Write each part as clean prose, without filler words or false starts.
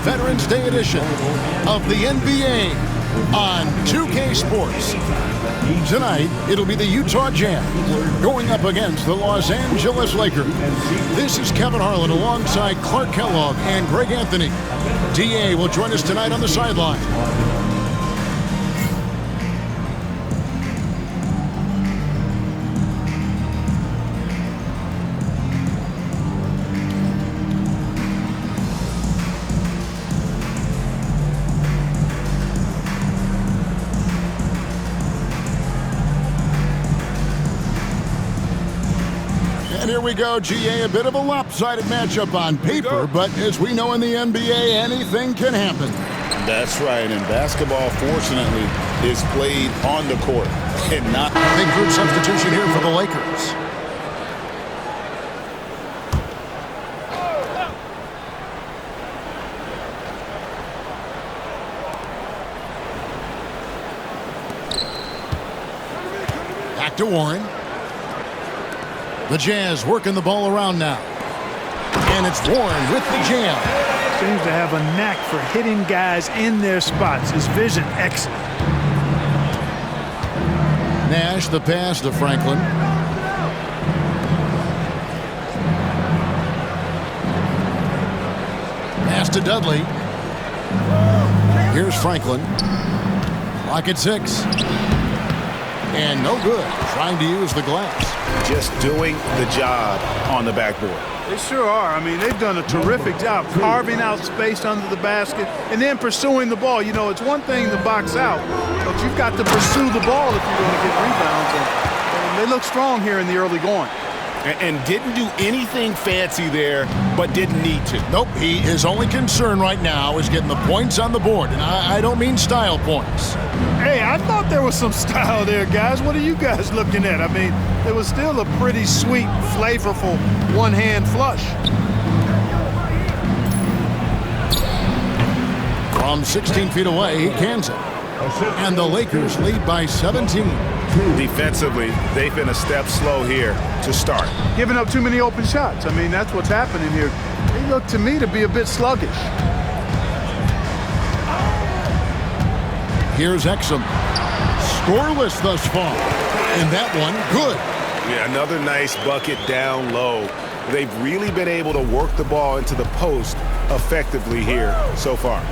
Veterans Day edition of the NBA on 2K Sports. Tonight, it'll be the Utah Jazz going up against the Los Angeles Lakers. This is Kevin Harlan alongside Clark Kellogg and Greg Anthony. DA will join us tonight on the sideline. And here we go, GA, a bit of a lopsided matchup on paper, but as we know in the NBA, anything can happen. That's right, and basketball, fortunately, is played on the court and not... Big group substitution here for the Lakers. Back to Warren. The Jazz working the ball around now. And it's Warren with the jam. Seems to have a knack for hitting guys in their spots. His vision, excellent. Nash, the pass to Franklin. Pass to Dudley. Here's Franklin. Clock at 6. And no good. Trying to use the glass. Just doing the job on the backboard. They sure are. I mean, they've done a terrific job carving out space under the basket and then pursuing the ball. You know, it's one thing to box out, but you've got to pursue the ball if you're going to get rebounds. And they look strong here in the early going. And didn't do anything fancy there, but didn't need to. Nope, his only concern right now is getting the points on the board. And I don't mean style points. Hey, I thought there was some style there, guys. What are you guys looking at? I mean, it was still a pretty sweet, flavorful one-hand flush. From 16 feet away, he cans it. And the Lakers lead by 17. Defensively, they've been a step slow here to start. Giving up too many open shots. I mean, that's what's happening here. They look to me to be a bit sluggish. Here's Exum. Scoreless thus far. And that one, good. Yeah, another nice bucket down low. They've really been able to work the ball into the post effectively here so far.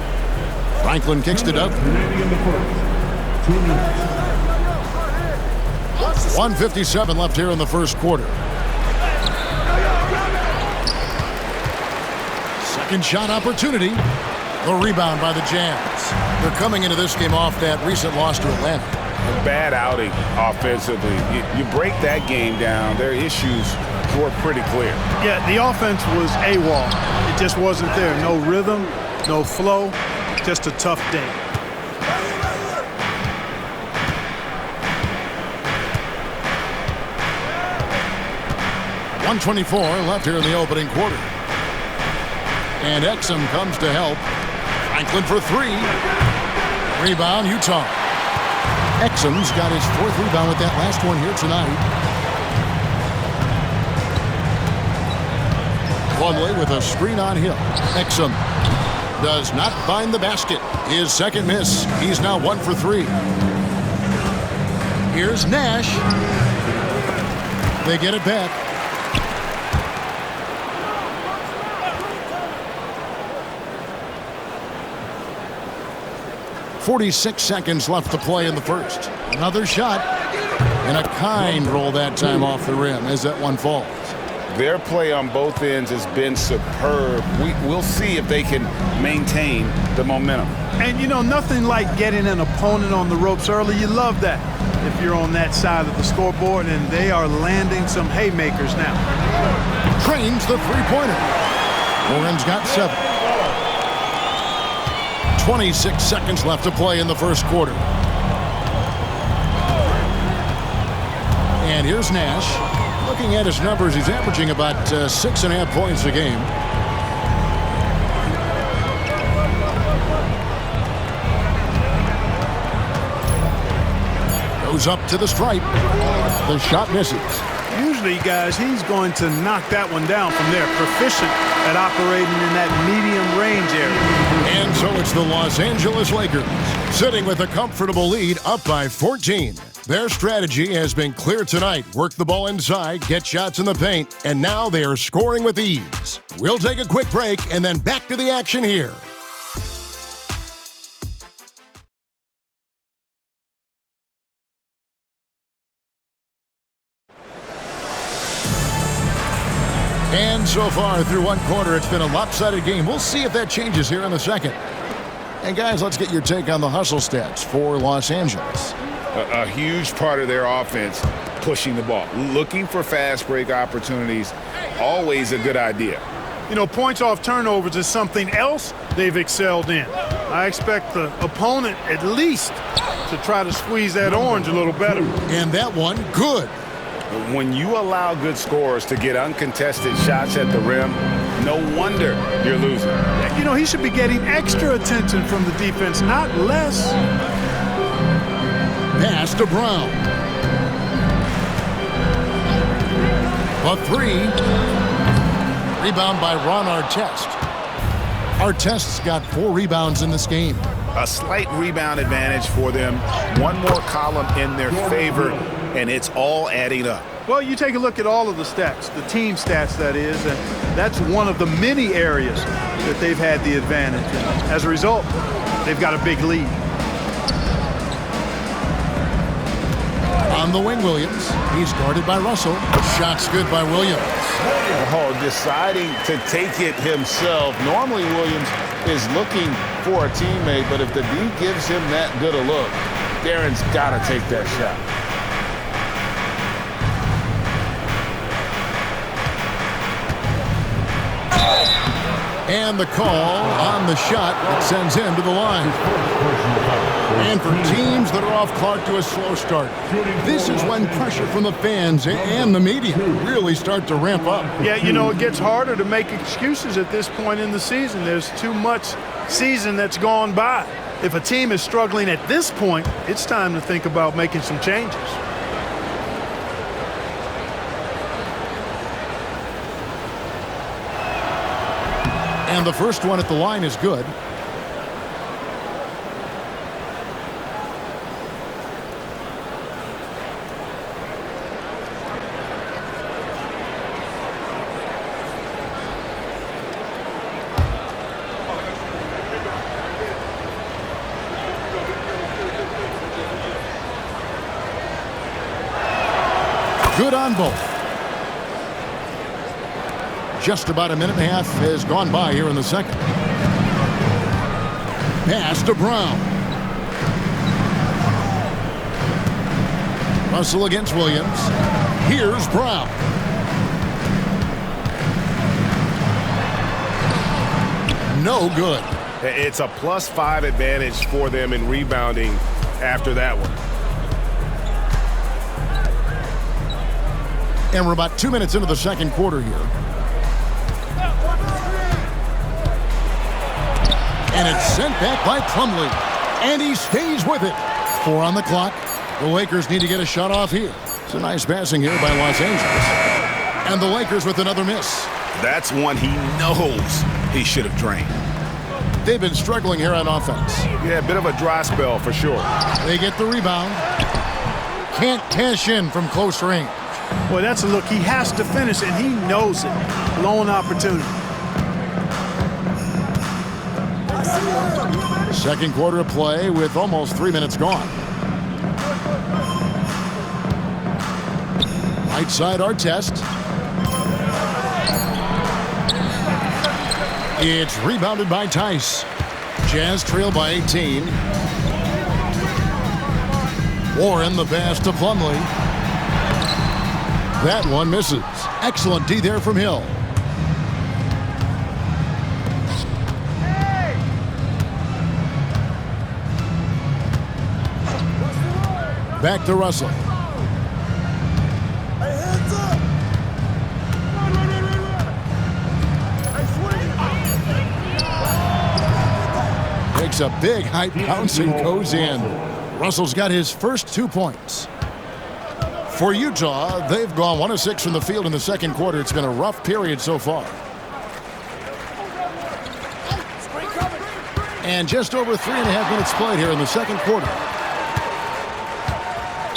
Franklin kicks it up. 1:57 left here in the first quarter. Second shot opportunity. The rebound by the Jazz. They're coming into this game off that recent loss to Atlanta. A bad outing offensively. You break that game down, their issues were pretty clear. Yeah, the offense was AWOL. It just wasn't there. No rhythm, no flow, just a tough day. .124 left here in the opening quarter. And Exum comes to help. Franklin for 3. Rebound, Utah. Exum's got his 4th rebound with that last one here tonight. Plumlee with a screen on Hill. Exum does not find the basket. His second miss. He's now 1 for 3. Here's Nash. They get it back. 46 seconds left to play in the first. Another shot. And a kind roll that time off the rim as that one falls. Their play on both ends has been superb. We'll see if they can maintain the momentum. And, you know, nothing like getting an opponent on the ropes early. You love that if you're on that side of the scoreboard, and they are landing some haymakers now. Trains the three-pointer. Warren's got 7. 26 seconds left to play in the first quarter. And here's Nash. Looking at his numbers, he's averaging about 6.5 points a game. Goes up to the stripe. The shot misses. Usually, guys, he's going to knock that one down from there. Proficient at operating in that medium range area. It's the Los Angeles Lakers, sitting with a comfortable lead up by 14. Their strategy has been clear tonight. Work the ball inside, get shots in the paint, and now they are scoring with ease. We'll take a quick break and then back to the action here. And so far through one quarter, it's been a lopsided game. We'll see if that changes here in the second. And guys, let's get your take on the hustle stats for Los Angeles. A huge part of their offense, pushing the ball. Looking for fast break opportunities, always a good idea. You know, points off turnovers is something else they've excelled in. I expect the opponent at least to try to squeeze that orange a little better. And that one, good. When you allow good scorers to get uncontested shots at the rim, no wonder you're losing. You know, he should be getting extra attention from the defense, not less. Pass to Brown. A three. Rebound by Ron Artest. Artest's got 4 rebounds in this game. A slight rebound advantage for them. One more column in their favor, and it's all adding up. Well, you take a look at all of the stats, the team stats, that is, and that's one of the many areas that they've had the advantage. And as a result, they've got a big lead. On the wing, Williams. He's guarded by Russell. Shot's good by Williams. Oh, deciding to take it himself. Normally, Williams is looking for a teammate, but if the D gives him that good a look, De'Aaron's got to take that shot. And the call on the shot that sends him to the line. And for teams that are off Clark to a slow start, this is when pressure from the fans and the media really start to ramp up. Yeah, you know, it gets harder to make excuses at this point in the season. There's too much season that's gone by. If a team is struggling at this point, it's time to think about making some changes. And the first one at the line is good. Good on both. Just about a minute and a half has gone by here in the second. Pass to Brown. Russell against Williams. Here's Brown. No good. It's a +5 advantage for them in rebounding after that one. And we're about 2 minutes into the second quarter here. And it's sent back by Plumlee. And he stays with it. 4 on the clock. The Lakers need to get a shot off here. It's a nice passing here by Los Angeles. And the Lakers with another miss. That's one he knows he should have drained. They've been struggling here on offense. Yeah, a bit of a dry spell for sure. They get the rebound. Can't cash in from close range. Boy, that's a look he has to finish, and he knows it. Lone opportunity. Second quarter of play with almost 3 minutes gone. Right side Artest. It's rebounded by Tice. Jazz trail by 18. Warren the pass to Plumlee. That one misses. Excellent D there from Hill. Back to Russell. Makes a big high bounce and goes in. Russell's got his first 2 points. For Utah, they've gone 1 of 6 from the field in the second quarter. It's been a rough period so far. And just over 3.5 minutes played here in the second quarter.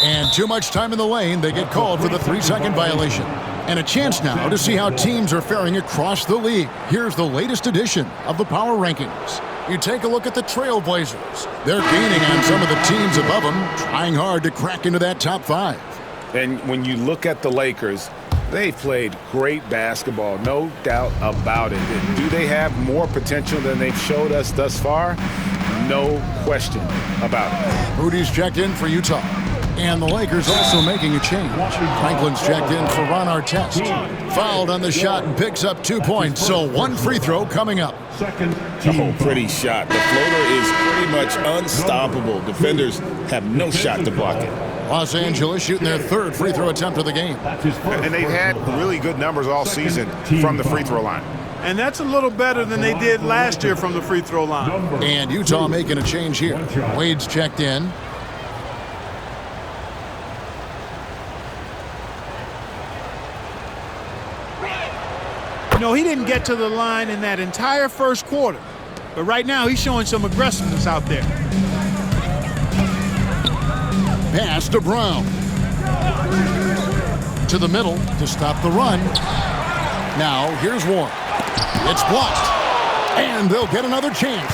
And too much time in the lane. They get called for the 3-second violation. And a chance now to see how teams are faring across the league. Here's the latest edition of the Power Rankings. You take a look at the Trailblazers. They're gaining on some of the teams above them, trying hard to crack into that top 5. And when you look at the Lakers, they've played great basketball, no doubt about it. Do they have more potential than they've showed us thus far? No question about it. Rudy's checked in for Utah. And the Lakers also making a change. Franklin's checked in for Ron Artest. Fouled on the shot and picks up 2 points, so 1 free throw coming up. Oh, pretty shot. The floater is pretty much unstoppable. Defenders have no shot to block it. Los Angeles shooting their 3rd free throw attempt of the game. And they've had really good numbers all season from the free throw line. And that's a little better than they did last year from the free throw line. And Utah making a change here. Wade's checked in. You know, he didn't get to the line in that entire first quarter. But right now, he's showing some aggressiveness out there. Pass to Brown. To the middle to stop the run. Now, here's Warren. It's blocked. And they'll get another chance.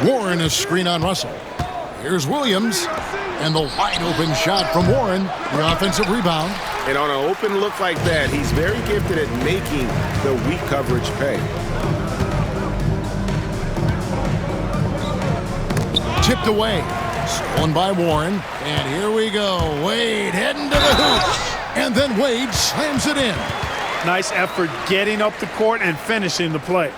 Warren is screen on Russell. Here's Williams. And the wide open shot from Warren. The offensive rebound. And on an open look like that, he's very gifted at making the weak coverage pay. Tipped away. Stolen by Warren. And here we go. Wade heading to the hoop. And then Wade slams it in. Nice effort getting up the court and finishing the play.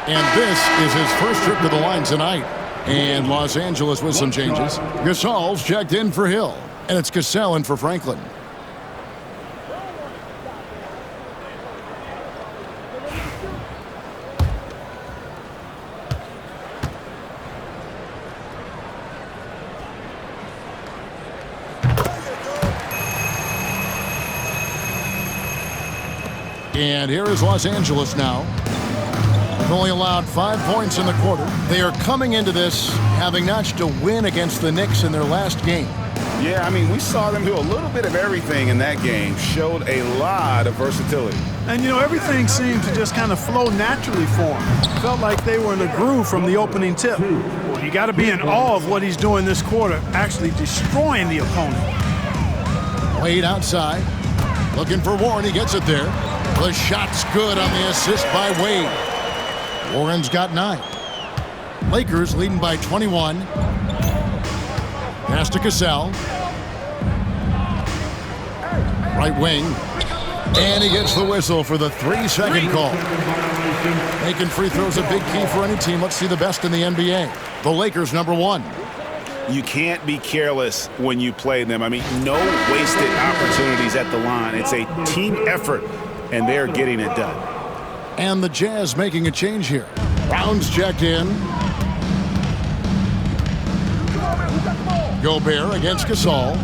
And this is his first trip to the line tonight. And Los Angeles with some changes. Gasol's checked in for Hill. And it's Cassell in for Franklin. And here is Los Angeles now. They've only allowed 5 points in the quarter. They are coming into this having notched a win against the Knicks in their last game. Yeah, I mean, we saw them do a little bit of everything in that game. Showed a lot of versatility. And, you know, everything seemed to just kind of flow naturally for them. Felt like they were in a groove from the opening tip. Well, you got to be in awe of what he's doing this quarter, actually destroying the opponent. Wade outside. Looking for Warren. He gets it there. The shot's good on the assist by Wade. Warren's got 9. Lakers leading by 21. Pass to Cassell. Right wing. And he gets the whistle for the 3-second call. Making free throws a big key for any team. Let's see the best in the NBA. The Lakers number 1. You can't be careless when you play them. I mean, no wasted opportunities at the line. It's a team effort, and they're getting it done. And the Jazz making a change here. Brown's checked in. Gobert against Gasol.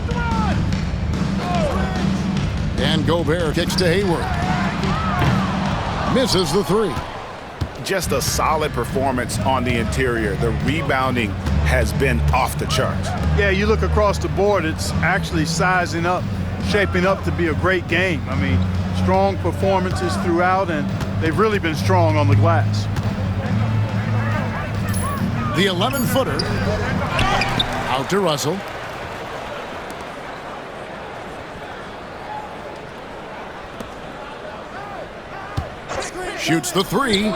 And Gobert kicks to Hayward. Misses the 3. Just a solid performance on the interior. The rebounding has been off the charts. Yeah, you look across the board, it's actually sizing up, shaping up to be a great game. I mean, strong performances throughout, and they've really been strong on the glass. The 11-footer. Out to Russell. Shoots the 3.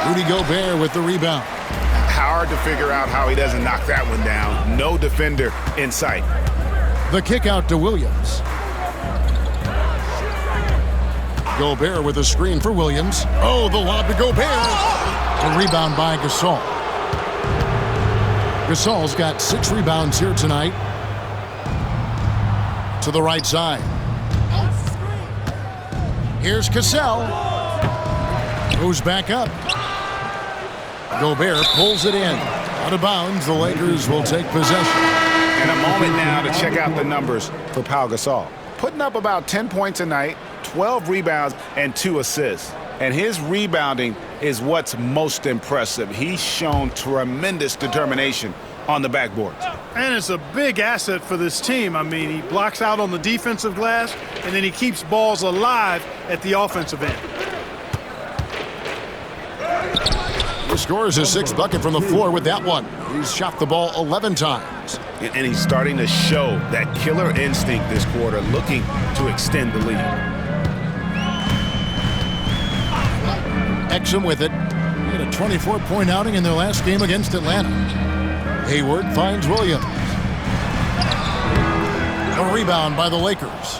Rudy Gobert with the rebound. Hard to figure out how he doesn't knock that one down. No defender in sight. The kick out to Williams. Gobert with a screen for Williams. Oh, the lob to Gobert. A rebound by Gasol. Gasol's got 6 rebounds here tonight. To the right side. Here's Cassell. Goes back up. Gobert pulls it in. Out of bounds, the Lakers will take possession. And a moment now to check out the numbers for Pau Gasol. Putting up about 10 points a night, 12 rebounds and 2 assists. And his rebounding is what's most impressive. He's shown tremendous determination on the backboard. And it's a big asset for this team. I mean, he blocks out on the defensive glass, and then he keeps balls alive at the offensive end. He scores his 6th bucket from the floor with that one. He's shot the ball 11 times. And he's starting to show that killer instinct this quarter, looking to extend the lead. Exum with it. He had a 24-point outing in their last game against Atlanta. Hayward finds Williams. A rebound by the Lakers.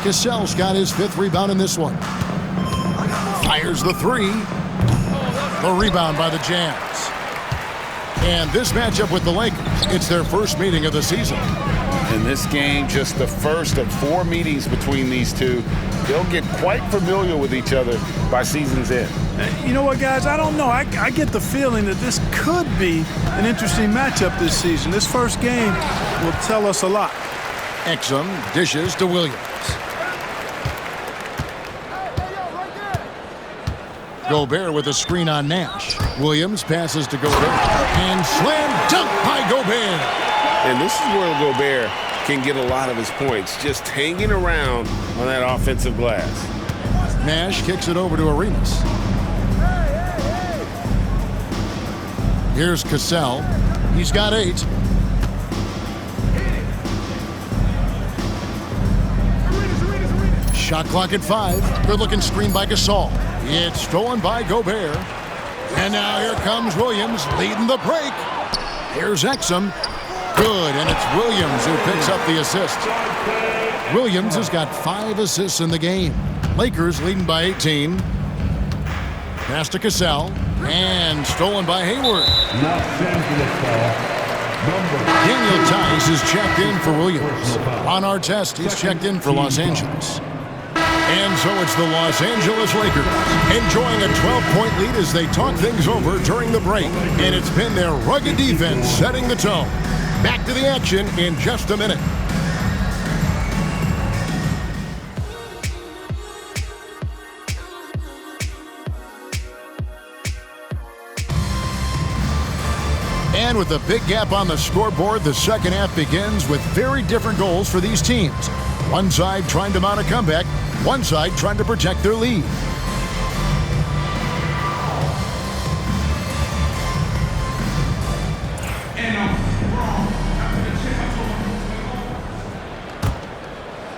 Cassell's got his 5th rebound in this one. Fires the 3. The rebound by the Jazz. And this matchup with the Lakers, it's their first meeting of the season. In this game, just the first of 4 meetings between these two. They'll get quite familiar with each other by season's end. You know what, guys? I don't know. I get the feeling that this could be an interesting matchup this season. This first game will tell us a lot. Exum dishes to Williams. Gobert with a screen on Nash. Williams passes to Gobert. And slam dunk by Gobert. And this is where Gobert can get a lot of his points, just hanging around on that offensive glass. Nash kicks it over to Arenas. Here's Cassell. He's got 8. Shot clock at 5. Good looking screen by Gasol. It's stolen by Gobert. And now here comes Williams leading the break. Here's Exum. Good, and it's Williams who picks up the assist. Williams has got 5 assists in the game. Lakers leading by 18. Pass to Cassell. And stolen by Hayward. Daniel Tice is checked in for Williams. On our test, he's checked in for Los Angeles. And so it's the Los Angeles Lakers enjoying a 12-point lead as they talk things over during the break. And it's been their rugged defense setting the tone. Back to the action in just a minute. And with a big gap on the scoreboard, the second half begins with very different goals for these teams. One side trying to mount a comeback, one side trying to protect their lead.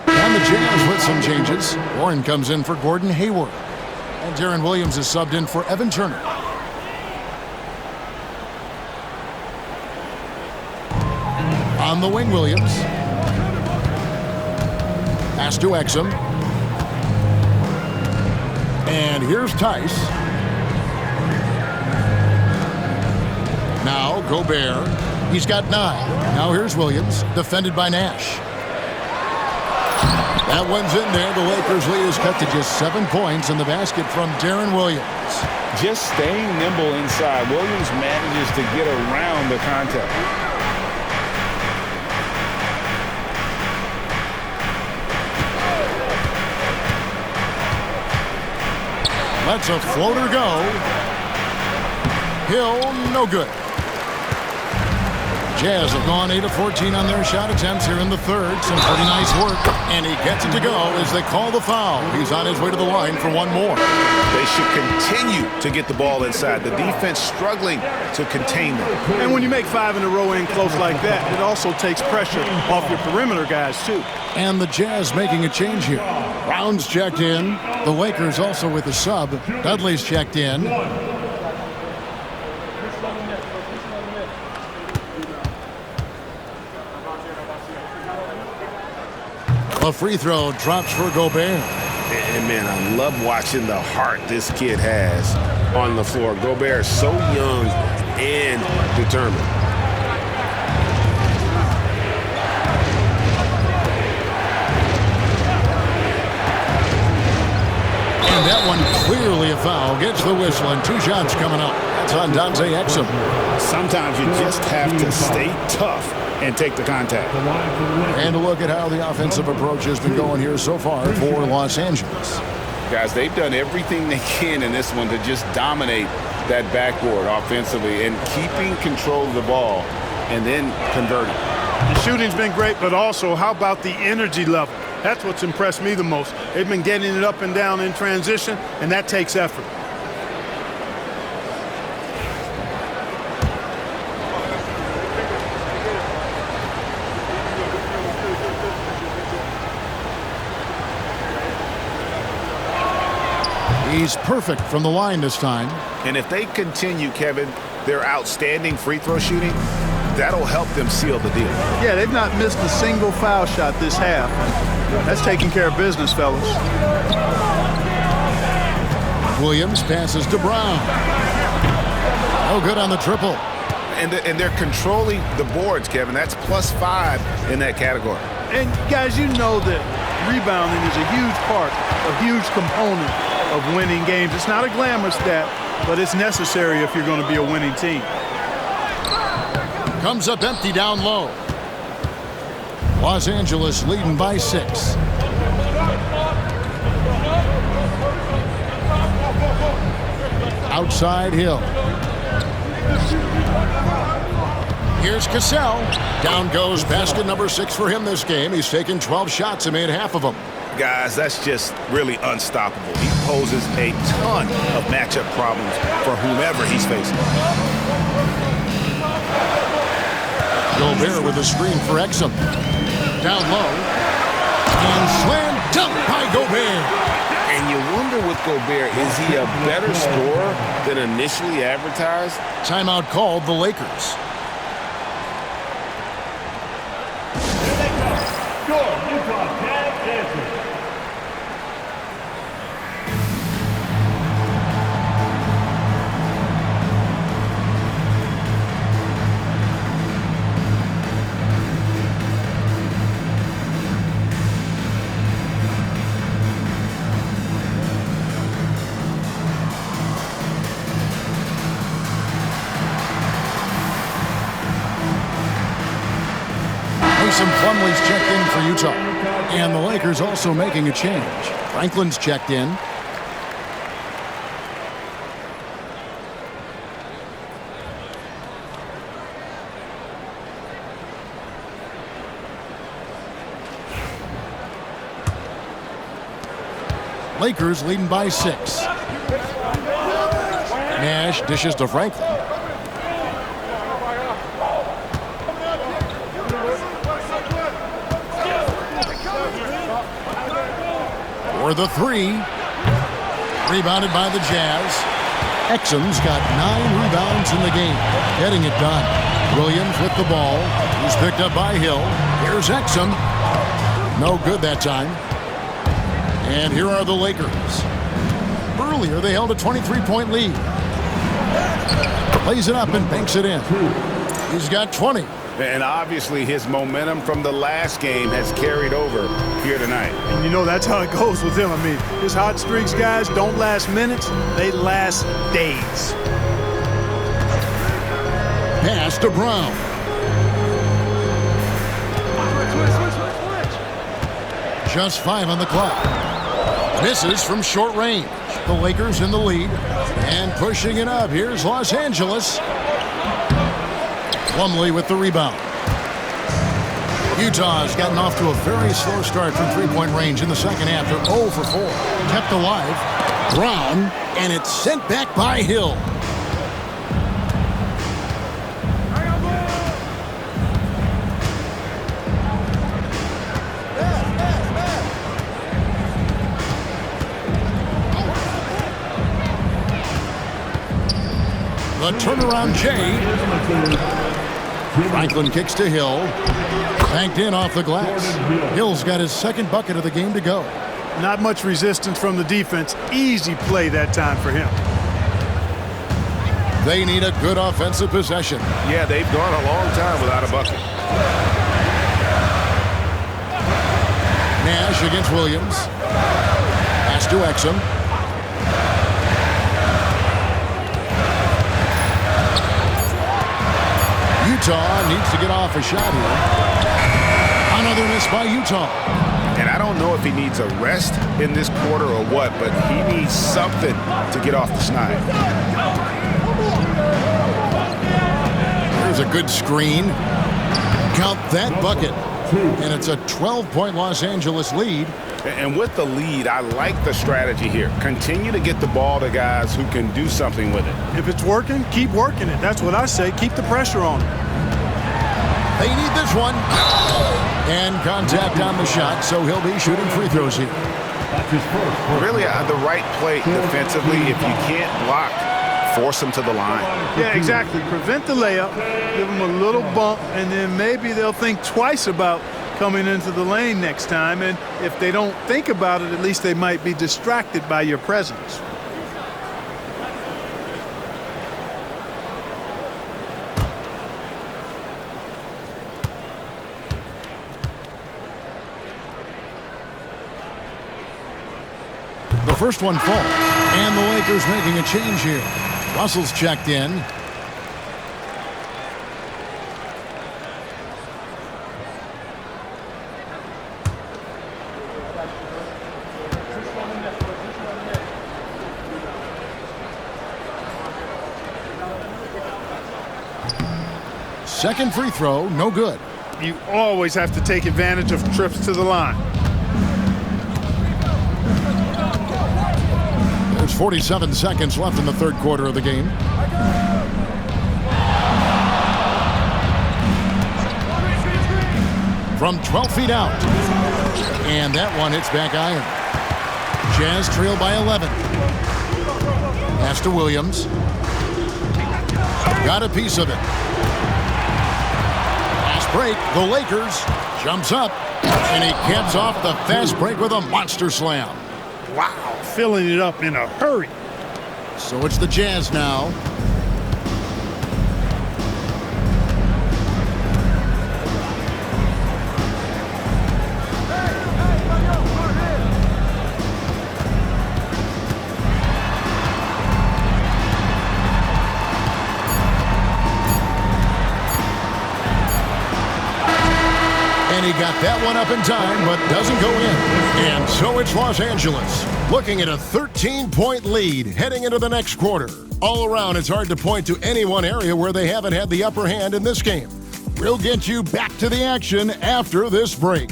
And the Jazz with some changes. Warren comes in for Gordon Hayward. And Deron Williams is subbed in for Evan Turner. On the wing, Williams. Pass to Exum. And here's Tice. Now Gobert. He's got 9. Now here's Williams, defended by Nash. That one's in there. The Lakers lead is cut to just 7 points in the basket from Deron Williams. Just staying nimble inside. Williams manages to get around the contact. Lets a floater go. Hill, no good. Jazz have gone 8 of 14 on their shot attempts here in the third. Some pretty nice work. And he gets it to go as they call the foul. He's on his way to the line for one more. They should continue to get the ball inside. The defense struggling to contain them. And when you make 5 in a row in close like that, it also takes pressure off your perimeter guys, too. And the Jazz making a change here. Brown's checked in. The Lakers also with a sub. Dudley's checked in. A free throw drops for Gobert. And man, I love watching the heart this kid has on the floor. Gobert is so young and determined. And that one clearly a foul. Gets the whistle and 2 shots coming up. That's on Dante Exum. Sometimes you just have to stay tough and take the contact. And a look at how the offensive approach has been going here so far for Los Angeles. Guys, they've done everything they can in this one to just dominate that backboard offensively and keeping control of the ball and then converting. The shooting's been great, but also how about the energy level? That's what's impressed me the most. They've been getting it up and down in transition, and that takes effort. He's perfect from the line this time. And if they continue, Kevin, their outstanding free throw shooting, that'll help them seal the deal. Yeah, they've not missed a single foul shot this half. That's taking care of business, fellas. Williams passes to Brown. No good on the triple. And they're controlling the boards, Kevin. That's +5 in that category. And, guys, you know that rebounding is a huge part, a huge component of winning games. It's not a glamorous stat, but it's necessary if you're going to be a winning team. Comes up empty down low. Los Angeles leading by 6. Outside Hill. Here's Cassell. Down goes basket number 6 for him this game. He's taken 12 shots and made half of them. Guys, that's just really unstoppable. He poses a ton of matchup problems for whomever he's facing. Gobert with a screen for Exum. Down low. And slam dunk by Gobert. And you wonder with Gobert, is he a better scorer than initially advertised? Timeout called the Lakers. Mason Plumlee's checked in for Utah. And the Lakers also making a change. Franklin's checked in. Lakers leading by 6. Nash dishes to Franklin. For the 3. Rebounded by the Jazz. Exum's got 9 rebounds in the game. Getting it done. Williams with the ball. He's picked up by Hill. Here's Exum. No good that time. And here are the Lakers. Earlier, they held a 23-point lead. Plays it up and banks it in. He's got 20. And obviously his momentum from the last game has carried over here tonight. And you know that's how it goes with him. I mean, his hot streaks, guys, don't last minutes. They last days. Pass to Brown. Just 5 on the clock. Misses from short range. The Lakers in the lead. And pushing it up. Here's Los Angeles. Plumlee with the rebound. Utah's gotten off to a very slow start from three-point range in the second half. They're 0 for 4. Kept alive. Brown, and it's sent back by Hill. The turnaround Jay. Franklin kicks to Hill. Banked in off the glass. Hill's got his second bucket of the game to go. Not much resistance from the defense. Easy play that time for him. They need a good offensive possession. Yeah, they've gone a long time without a bucket. Nash against Williams. Pass to Exum. Utah needs to get off a shot here. Another miss by Utah. And I don't know if he needs a rest in this quarter or what, but he needs something to get off the schneid. There's a good screen. Count that bucket. And it's a 12-point Los Angeles lead. And with the lead, I like the strategy here. Continue to get the ball to guys who can do something with it. If it's working, keep working it. That's what I say. Keep the pressure on it. They need this one. And contact on the shot, so he'll be shooting free throws here. Really, the right play defensively. If you can't block, force them to the line. Yeah, exactly. Prevent the layup, give them a little bump, and then maybe they'll think twice about coming into the lane next time. And if they don't think about it, at least they might be distracted by your presence. The first one falls, and the Lakers making a change here. Russell's checked in. Second free throw, no good. You always have to take advantage of trips to the line. There's 47 seconds left in the third quarter of the game. From 12 feet out. And that one hits back iron. Jazz trail by 11. Pass to Williams. Got a piece of it. Fast break. The Lakers jumps up. And he caps off the fast break with a monster slam. Wow, filling it up in a hurry. So it's the Jazz now. And he got that one up in time, but doesn't go in. And so it's Los Angeles, looking at a 13-point lead heading into the next quarter. All around, it's hard to point to any one area where they haven't had the upper hand in this game. We'll get you back to the action after this break.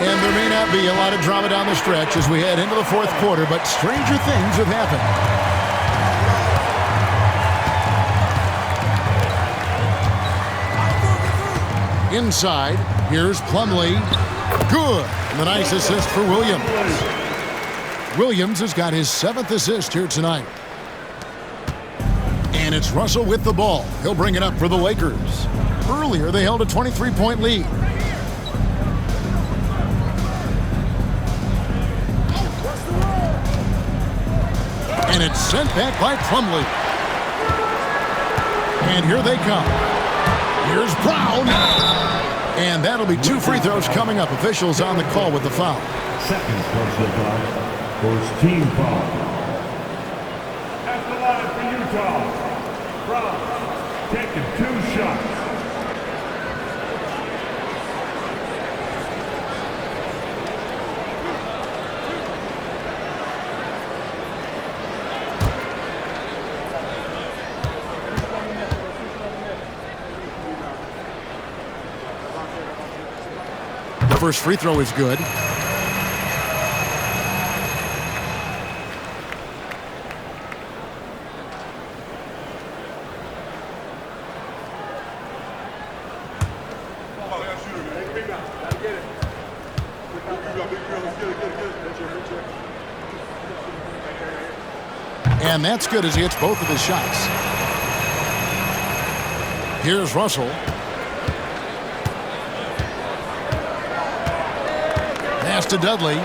And there may not be a lot of drama down the stretch as we head into the fourth quarter, but stranger things have happened. Inside, here's Plumlee. Good. And the nice assist for Williams. Williams has got his 7th assist here tonight. And it's Russell with the ball. He'll bring it up for the Lakers. Earlier, they held a 23-point lead. And it's sent back by Plumlee. And here they come. Here's Brown. And that'll be 2 free throws coming up. Officials on the call with the foul. Second personal foul. First team foul. At the line for Utah. Brown taking 2 shots. First free throw is good. And that's good as he hits both of his shots. Here's Russell. Pass to Dudley.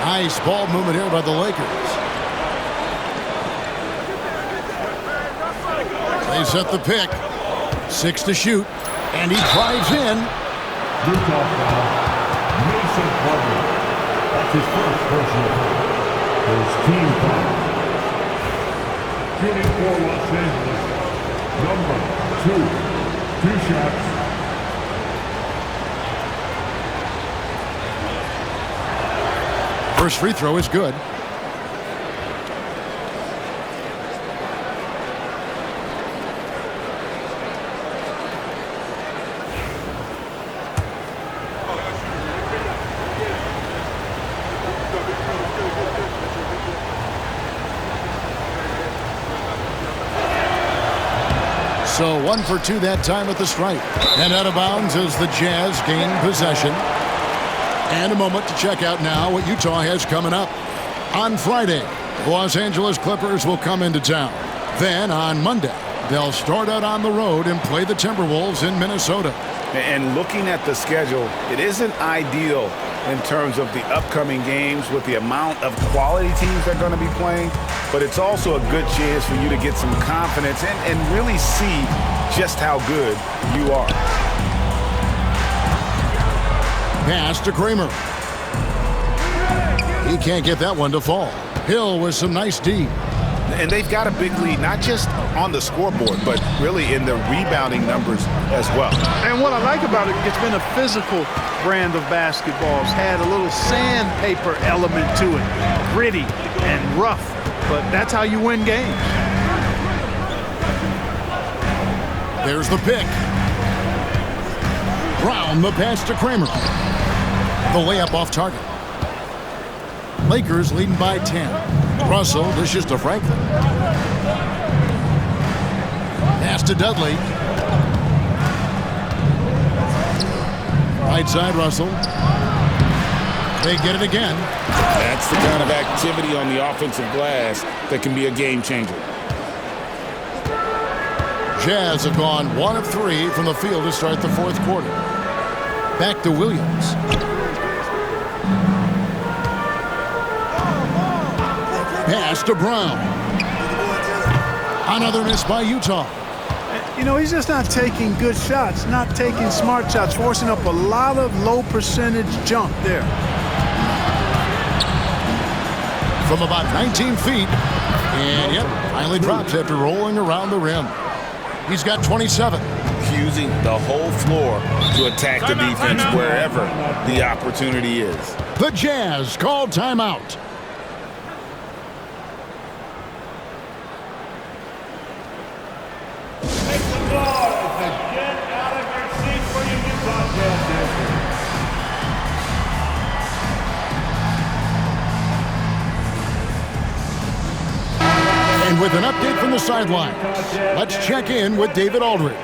Nice ball movement here by the Lakers. They set the pick. 6 to shoot. And he drives in. Utah foul. Mason Plumlee. That's his first personal foul. First team foul. Shooting for Los Angeles. Number 2. 2 shots. First free throw is good. So 1 for 2 that time at the stripe. And out of bounds as the Jazz gain possession. And a moment to check out now what Utah has coming up. On Friday, the Los Angeles Clippers will come into town. Then on Monday, they'll start out on the road and play the Timberwolves in Minnesota. And looking at the schedule, it isn't ideal in terms of the upcoming games with the amount of quality teams they're going to be playing, but it's also a good chance for you to get some confidence and really see just how good you are. Pass to Kramer. He can't get that one to fall. Hill with some nice D. And they've got a big lead, not just on the scoreboard, but really in the rebounding numbers as well. And what I like about it, it's been a physical brand of basketball. It's had a little sandpaper element to it, gritty and rough, but that's how you win games. There's the pick. Brown the pass to Kramer. The layup off target. Lakers leading by 10. Russell dishes to Franklin. Pass to Dudley. Right side Russell. They get it again. That's the kind of activity on the offensive glass that can be a game changer. Jazz have gone 1 of 3 from the field to start the fourth quarter. Back to Williams. Pass to Brown. Another miss by Utah. You know, he's just not taking good shots, not taking smart shots, forcing up a lot of low percentage jump there. From about 19 feet. And yep, finally drops after rolling around the rim. He's got 27. Using the whole floor to attack the defense wherever the opportunity is. The Jazz call timeout. Make some noise and get out of your seat for your Utah Jazz. And with an update from the sideline, let's check in with David Aldridge.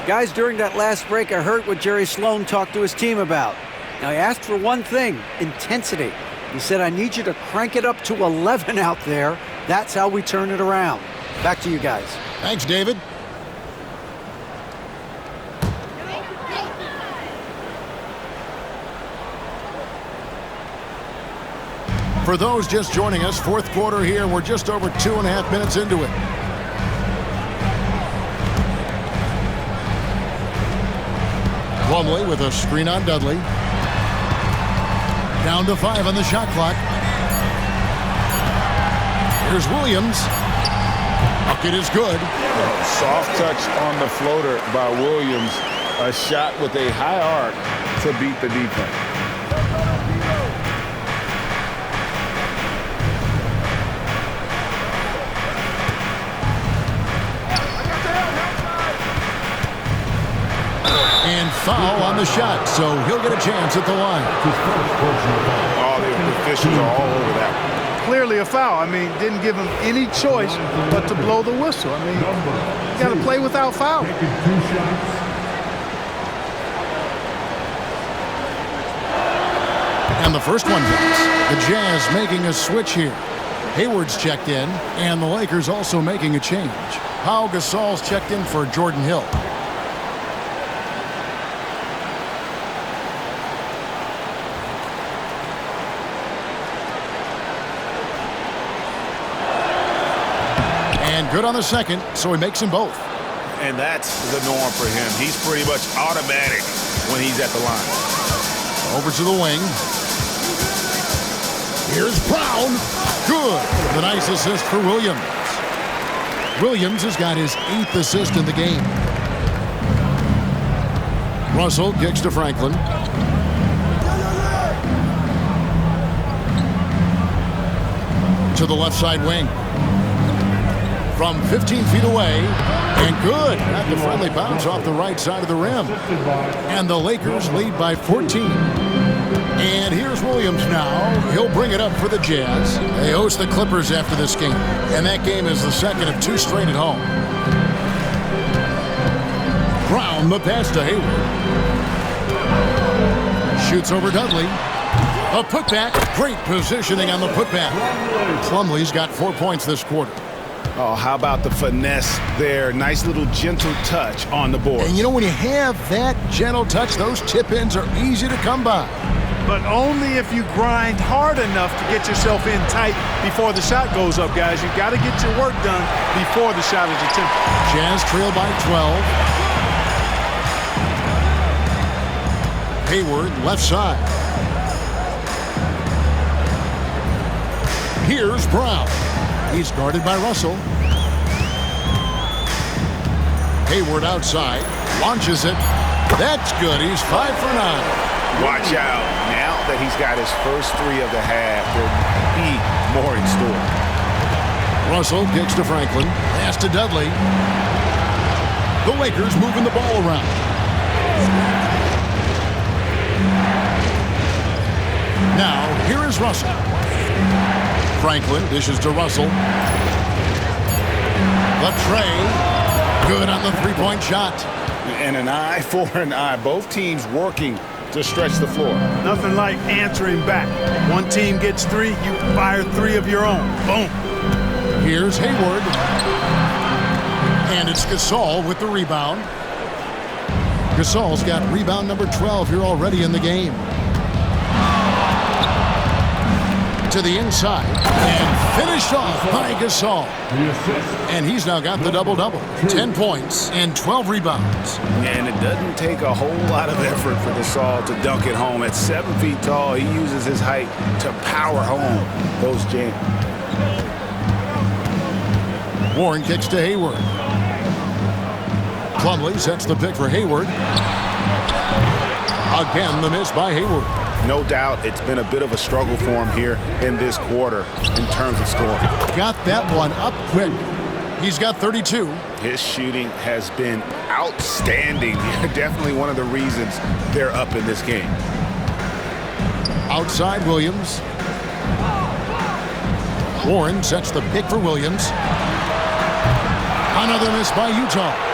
Guys, during that last break, I heard what Jerry Sloan talked to his team about. Now, he asked for one thing, intensity. He said, I need you to crank it up to 11 out there. That's how we turn it around. Back to you guys. Thanks, David. For those just joining us, fourth quarter here, we're just over 2.5 minutes into it. Plumlee with a screen on Dudley. Down to 5 on the shot clock. Here's Williams. Bucket is good. Soft touch on the floater by Williams. A shot with a high arc to beat the defense. And foul on the shot, so he'll get a chance at the line. All the officials are all over that. Clearly a foul. I mean, didn't give him any choice but to blow the whistle. I mean, you got to play without foul. And the first one goes. The Jazz making a switch here. Hayward's checked in, and the Lakers also making a change. Pau Gasol's checked in for Jordan Hill. And good on the second, so he makes them both. and that's the norm for him. He's pretty much automatic when he's at the line. Over to the wing. Here's Brown. Good. The nice assist for Williams. Williams has got his 8th assist in the game. Russell kicks to Franklin. To the left side wing. From 15 feet away. And good. Got the friendly bounce off the right side of the rim. And the Lakers lead by 14. And here's Williams now. He'll bring it up for the Jazz. They host the Clippers after this game. And that game is the second of 2 straight at home. Brown, the pass to Hayward. Shoots over Dudley. A putback. Great positioning on the putback. Plumlee's got 4 points this quarter. Oh, how about the finesse there? Nice little gentle touch on the board. And you know, when you have that gentle touch, those tip-ins are easy to come by. But only if you grind hard enough to get yourself in tight before the shot goes up, guys. You've got to get your work done before the shot is attempted. Jazz trail by 12. Hayward, left side. Here's Brown. He's guarded by Russell. Hayward outside. Launches it. That's good. He's 5 for 9. Watch out. Now that he's got his first 3 of the half, there'll be more in store. Russell kicks to Franklin. Pass to Dudley. The Lakers moving the ball around. Now, here is Russell. Franklin dishes to Russell. The tray. Good on the three-point shot. And an eye for an eye. Both teams working to stretch the floor. Nothing like answering back. One team gets 3, you fire 3 of your own. Boom. Here's Hayward. And it's Gasol with the rebound. Gasol's got rebound number 12 here already in the game. To the inside. And finished off by Gasol. And he's now got the double-double. 10 points and 12 rebounds. And it doesn't take a whole lot of effort for Gasol to dunk it home. At 7 feet tall, he uses his height to power home those jams. Warren kicks to Hayward. Plumlee sets the pick for Hayward. Again, the miss by Hayward. No doubt it's been a bit of a struggle for him here in this quarter in terms of scoring. Got that one up quick. He's got 32. His shooting has been outstanding. Definitely one of the reasons they're up in this game. Outside Williams. Warren sets the pick for Williams. Another miss by Utah.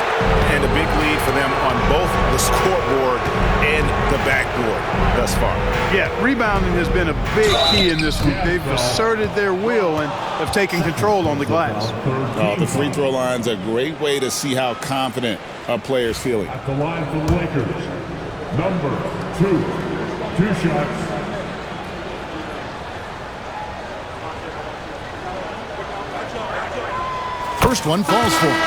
And a big lead for them on both the scoreboard and the backboard thus far. Yeah, rebounding has been a big key in this one. They've asserted their will and have taken control on the glass. The free throw line's a great way to see how confident a player's feeling. At the line for the Lakers, number 2. 2 shots. First one falls for him.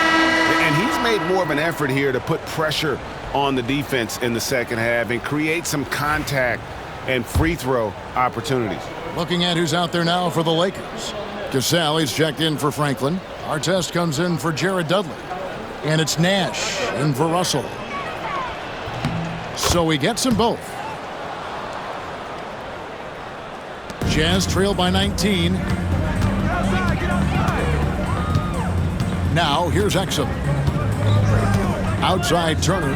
And he's made more of an effort here to put pressure on the defense in the second half and create some contact and free throw opportunities. Looking at who's out there now for the Lakers. Gasol, he's checked in for Franklin. Artest comes in for Jared Dudley. And it's Nash in for Russell. So he gets them both. Jazz trail by 19. Now here's Exum. Outside Turner.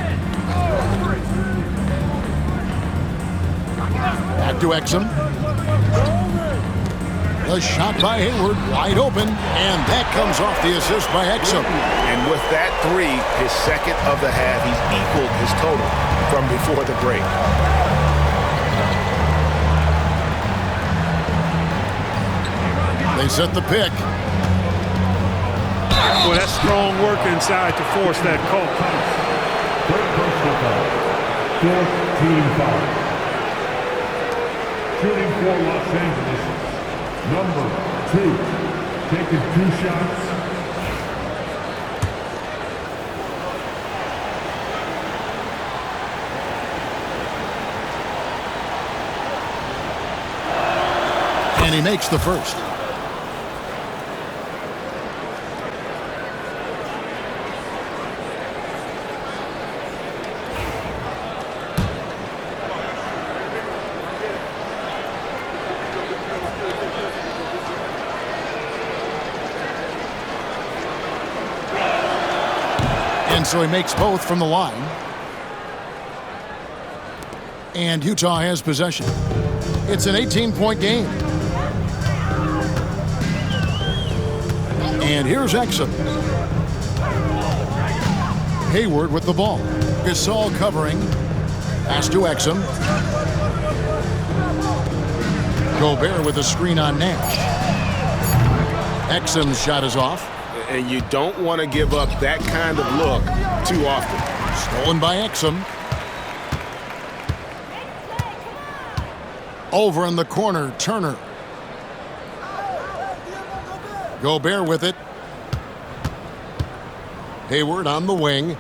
Back to Exum. The shot by Hayward, wide open, and that comes off the assist by Exum. And with that 3, his second of the half, he's equaled his total from before the break. They set the pick. Well, that's strong work inside to force that call. Third personal foul. Fourth team foul. Shooting for Los Angeles, number 2. Taking 2 shots. And he makes the first. And so he makes both from the line. And Utah has possession. It's an 18-point game. And here's Exum. Hayward with the ball. Gasol covering. Pass to Exum. Gobert with a screen on Nash. Exum's shot is off. And you don't want to give up that kind of look too often. Stolen by Exum. Over in the corner, Turner. Gobert with it. Hayward on the wing.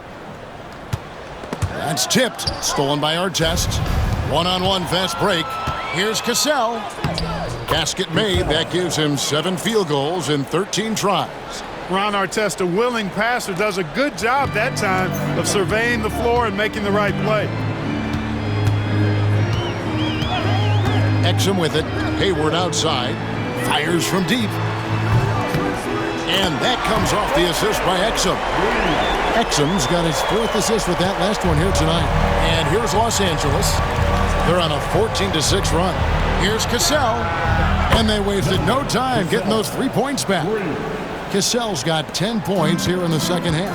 That's tipped. Stolen by Artest. One-on-one fast break. Here's Cassell. Basket made. That gives him 7 field goals in 13 tries. Ron Artest, a willing passer, does a good job that time of surveying the floor and making the right play. Exum with it. Hayward outside. Fires from deep. And that comes off the assist by Exum. Exum's got his 4th assist with that last one here tonight. And here's Los Angeles. They're on a 14-6 run. Here's Cassell. And they wasted no time getting those 3 points back. Cassell's got 10 points here in the second half.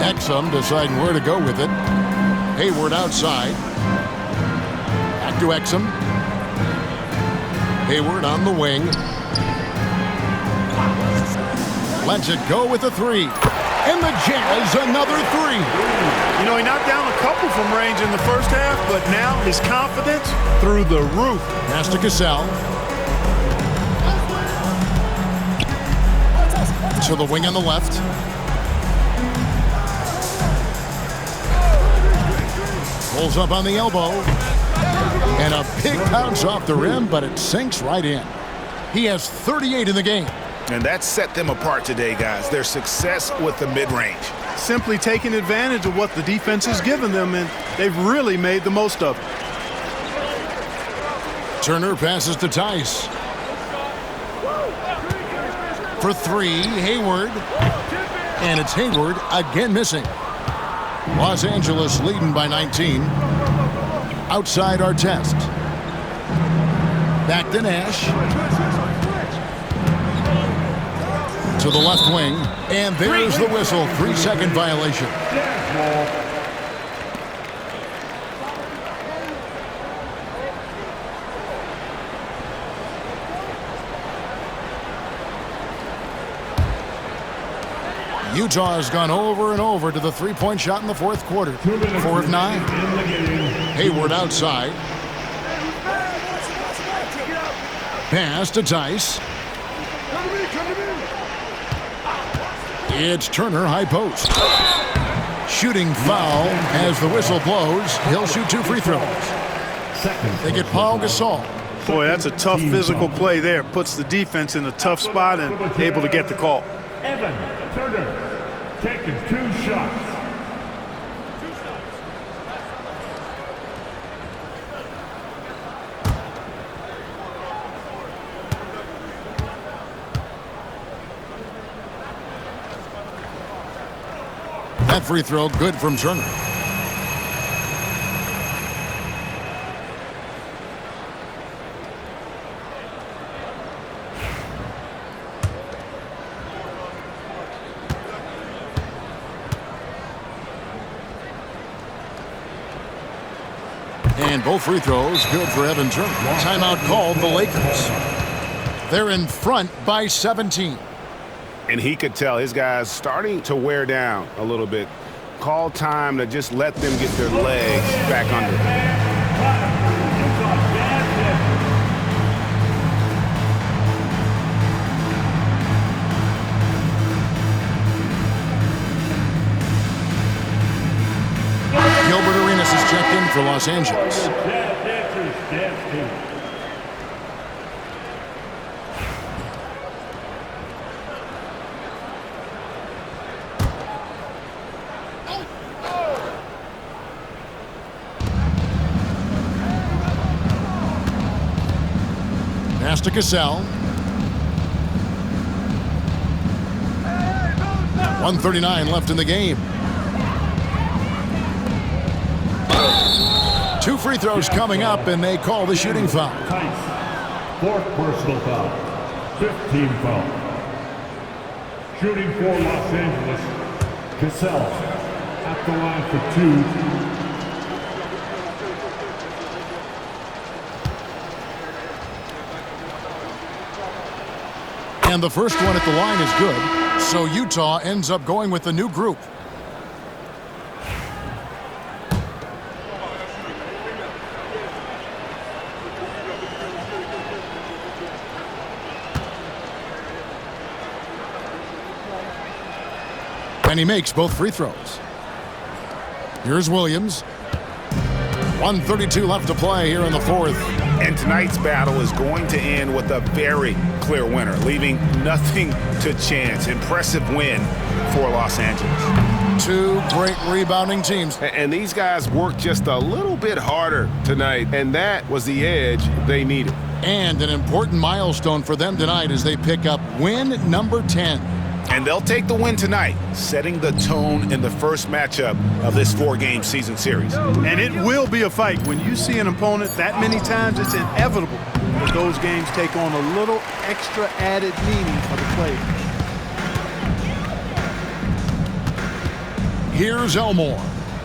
Exum deciding where to go with it. Hayward outside. Back to Exum. Hayward on the wing. Lets it go with a 3. And the Jazz another 3. You know, he knocked down a couple from range in the first half, but now his confidence through the roof. Pass to Cassell. To the wing on the left. Pulls up on the elbow. And a big bounce off the rim, but it sinks right in. He has 38 in the game. And that set them apart today, guys. Their success with the mid-range. Simply taking advantage of what the defense has given them, and they've really made the most of it. Turner passes to Tice. For 3, Hayward. And it's Hayward again missing. Los Angeles leading by 19. Outside Artest. Back to Nash. To the left wing. And there's the whistle. 3-second violation. Utah has gone over and over to the 3-point shot in the 4th quarter. 4 of 9. Hayward outside. Pass to Tice. It's Turner, high post. Shooting foul as the whistle blows. He'll shoot 2 free throws. They get Paul Gasol. Boy, that's a tough physical play there. Puts the defense in a tough spot and able to get the call. Evan Turner taking 2 shots. That free throw good from Turner. And both free throws good for Evan Turner. Timeout called the Lakers. They're in front by 17. And he could tell his guys starting to wear down a little bit. Call time to just let them get their legs back under. Gilbert Arenas is checked in for Los Angeles. Just Dance Team. Pass to Cassell. 1:39 left in the game. 2 free throws coming up, and they call the shooting foul. Tice. 4th personal foul. 5th team foul. Shooting for Los Angeles. Cassell at the line for 2. And the first one at the line is good, so Utah ends up going with the new group. And he makes both free throws. Here's Williams. 1:32 left to play here in the fourth. And tonight's battle is going to end with a very clear winner, leaving nothing to chance. Impressive win for Los Angeles. 2 great rebounding teams. And these guys worked just a little bit harder tonight, and that was the edge they needed. And an important milestone for them tonight as they pick up win number 10. And they'll take the win tonight, setting the tone in the first matchup of this 4-game season series. And it will be a fight. When you see an opponent that many times, it's inevitable that those games take on a little extra added meaning for the players. Here's Elmore.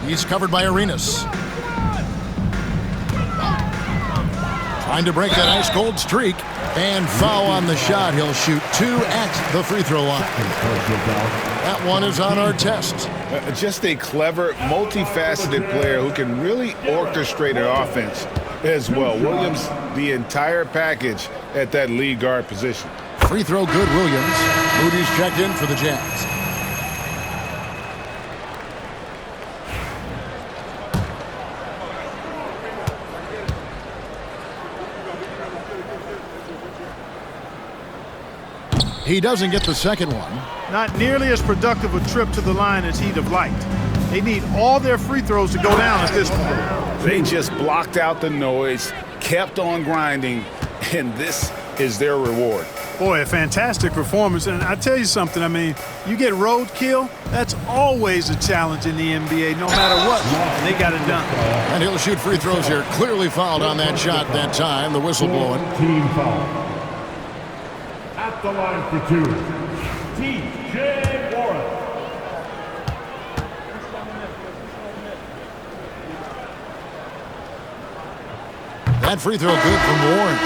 He's covered by Arenas. Trying to break that ice-cold streak. And foul on the shot. He'll shoot 2 at the free throw line. That one is on our test. Just a clever, multifaceted player who can really orchestrate an offense as well. Williams, the entire package at that lead guard position. Free throw good, Williams. Moody's checked in for the Jazz. He doesn't get the second one. Not nearly as productive a trip to the line as he'd have liked. They need all their free throws to go down at this point. They just blocked out the noise, kept on grinding, and this is their reward. Boy, a fantastic performance. And I tell you something, I mean, you get roadkill, that's always a challenge in the NBA, no matter what. And they got it done. And he'll shoot free throws here. Clearly fouled on that shot that time. The whistle blowing. Team foul. At the line for 2. T.J. Warren. That free throw good from Warren.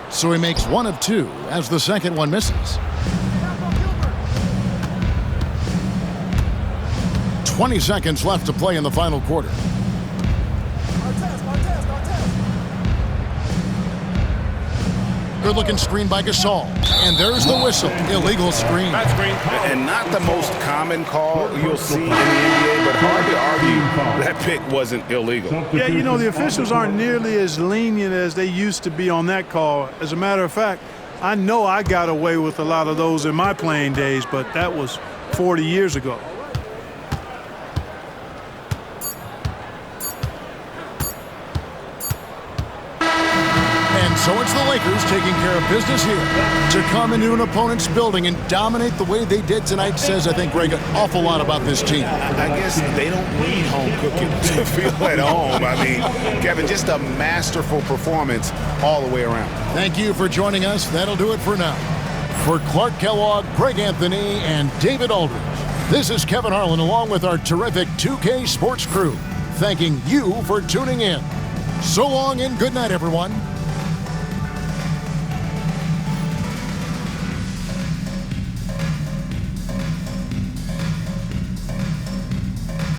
So he makes 1 of 2 as the second one misses. 20 seconds left to play in the final quarter. Good looking screen by Gasol. And there's the whistle. Illegal screen. Not screen. And not the most common call you'll see in the NBA, but hard to argue that pick wasn't illegal. Yeah, you know, the officials aren't nearly as lenient as they used to be on that call. As a matter of fact, I know I got away with a lot of those in my playing days, but that was 40 years ago. So it's the Lakers taking care of business here. To come into an opponent's building and dominate the way they did tonight says, I think, Greg, an awful lot about this team. I guess they don't need home cooking to feel at home. I mean, Kevin, just a masterful performance all the way around. Thank you for joining us. That'll do it for now. For Clark Kellogg, Greg Anthony, and David Aldridge, this is Kevin Harlan along with our terrific 2K Sports crew, thanking you for tuning in. So long and good night, everyone.